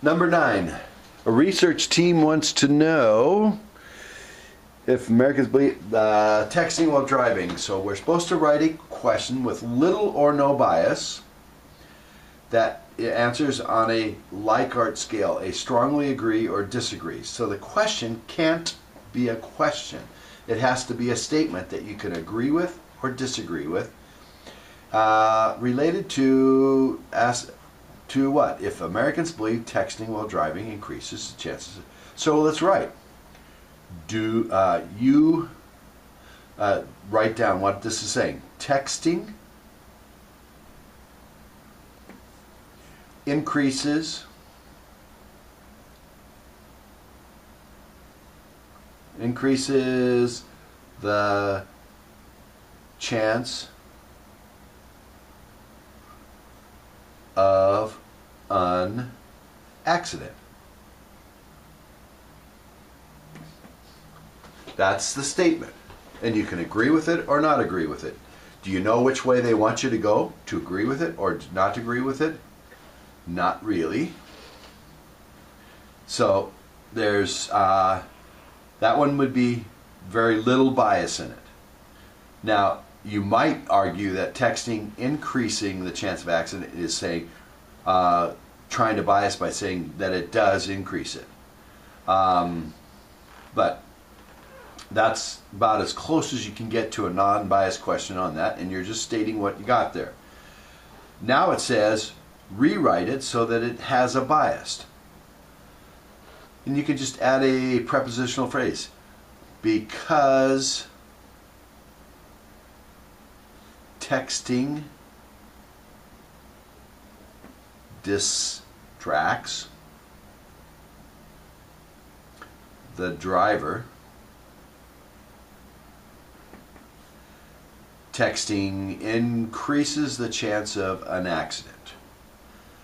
Number 9, a research team wants to know if Americans believe texting while driving. So we're supposed to write a question with little or no bias that answers on a Likert scale, a strongly agree or disagree. So the question can't be a question. It has to be a statement that you can agree with or disagree with, related to what? If Americans believe texting while driving increases the chances. So let's write. Do you write down what this is saying? Texting increases the chance of an accident. That's the statement. And you can agree with it or not agree with it. Do you know which way they want you to go? To agree with it or not agree with it? Not really. So there's that one would be very little bias in it. Now, you might argue that texting increasing the chance of accident is saying, trying to bias by saying that it does increase it. But that's about as close as you can get to a non-biased question on that, and you're just stating what you got there. Now it says, rewrite it so that it has a bias. And you can just add a prepositional phrase. Because texting distracts the driver, texting increases the chance of an accident.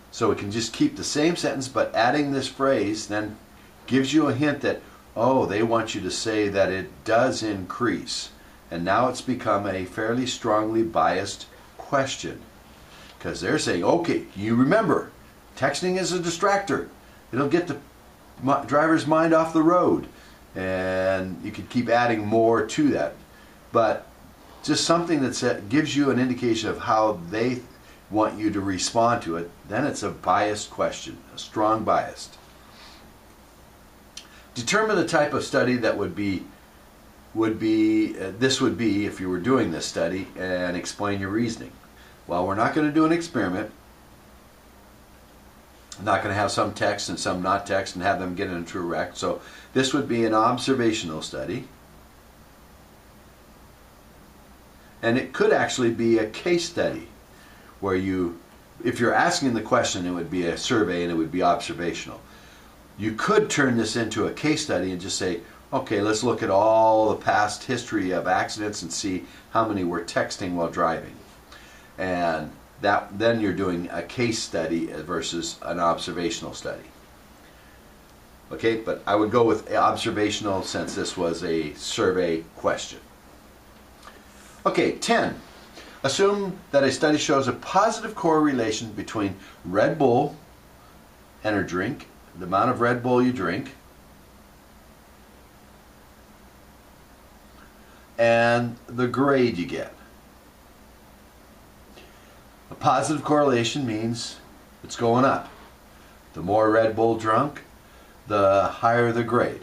So we can just keep the same sentence, but adding this phrase then gives you a hint that, oh, they want you to say that it does increase. And now it's become a fairly strongly biased question. Because they're saying, okay, you remember, texting is a distractor. It'll get the driver's mind off the road. And you could keep adding more to that. But just something that gives you an indication of how they want you to respond to it, then it's a biased question, a strong bias. Determine the type of study that would be if you were doing this study, and explain your reasoning. Well, we're not going to do an experiment. I'm not going to have some text and some not text and have them get into a wreck. So this would be an observational study. And it could actually be a case study where if you're asking the question, it would be a survey and it would be observational. You could turn this into a case study and just say, okay, let's look at all the past history of accidents and see how many were texting while driving. And then you're doing a case study versus an observational study. Okay, but I would go with observational since this was a survey question. Okay, 10. Assume that a study shows a positive correlation between Red Bull and a drink, the amount of Red Bull you drink, and the grade you get. A positive correlation means it's going up. The more Red Bull drunk, the higher the grade.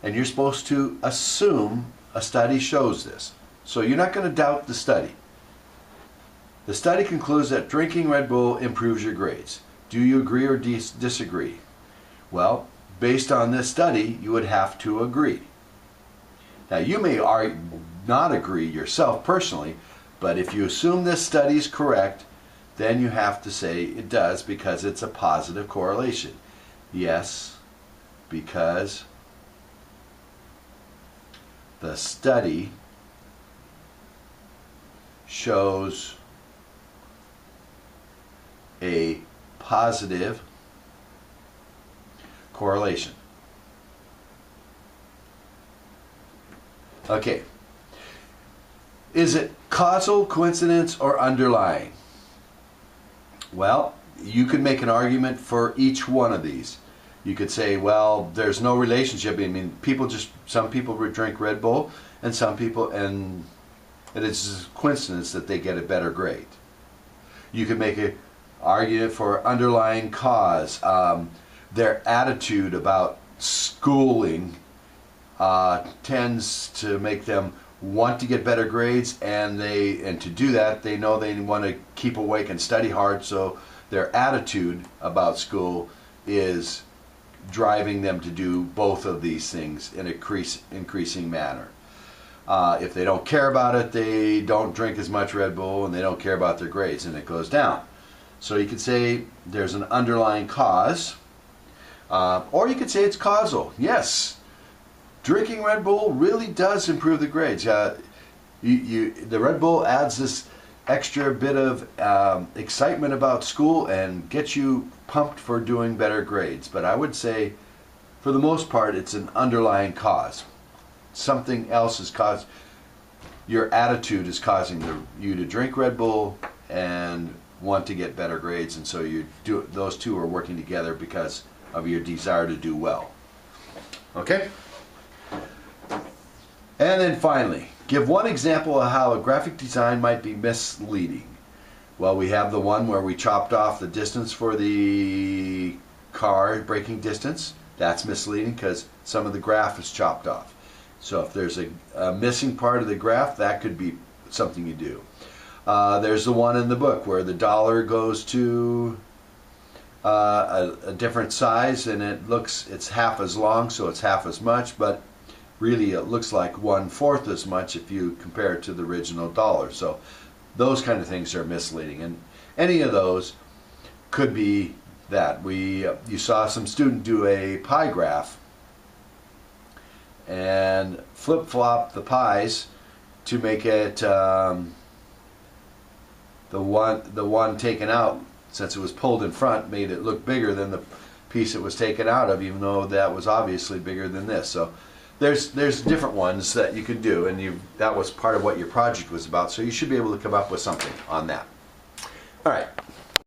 And you're supposed to assume a study shows this. So you're not going to doubt the study. The study concludes that drinking Red Bull improves your grades. Do you agree or disagree? Well, based on this study, you would have to agree. Now, you may not agree yourself personally, but if you assume this study is correct, then you have to say it does because it's a positive correlation. Yes, because the study shows a positive correlation. Okay. Is it causal, coincidence, or underlying? Well, you could make an argument for each one of these. You could say, well, there's no relationship. I mean, some people drink Red Bull, and some people, and it's a coincidence that they get a better grade. You could make an argument for underlying cause. Their attitude about schooling tends to make them want to get better grades, and to do that, they know they want to keep awake and study hard, so their attitude about school is driving them to do both of these things in increasing manner. If they don't care about it, they don't drink as much Red Bull, and they don't care about their grades, and it goes down. So you could say there's an underlying cause, or you could say it's causal. Yes, drinking Red Bull really does improve the grades. The Red Bull adds this extra bit of excitement about school and gets you pumped for doing better grades. But I would say, for the most part, it's an underlying cause. Something else is caused. Your attitude is causing you to drink Red Bull and want to get better grades, and so those two are working together because of your desire to do well. Okay? And then finally, give one example of how a graphic design might be misleading. Well, we have the one where we chopped off the distance for the car braking distance. That's misleading because some of the graph is chopped off. So if there's a missing part of the graph, that could be something you do. There's the one in the book where the dollar goes to a different size, and it's half as long, so it's half as much, but really it looks like 1/4 as much if you compare it to the original dollar. So those kind of things are misleading, and any of those could be that. You saw some student do a pie graph and flip-flop the pies to make it the one taken out, since it was pulled in front, made it look bigger than the piece it was taken out of, even though that was obviously bigger than this. So there's different ones that you could do, and that was part of what your project was about, so you should be able to come up with something on that. All right.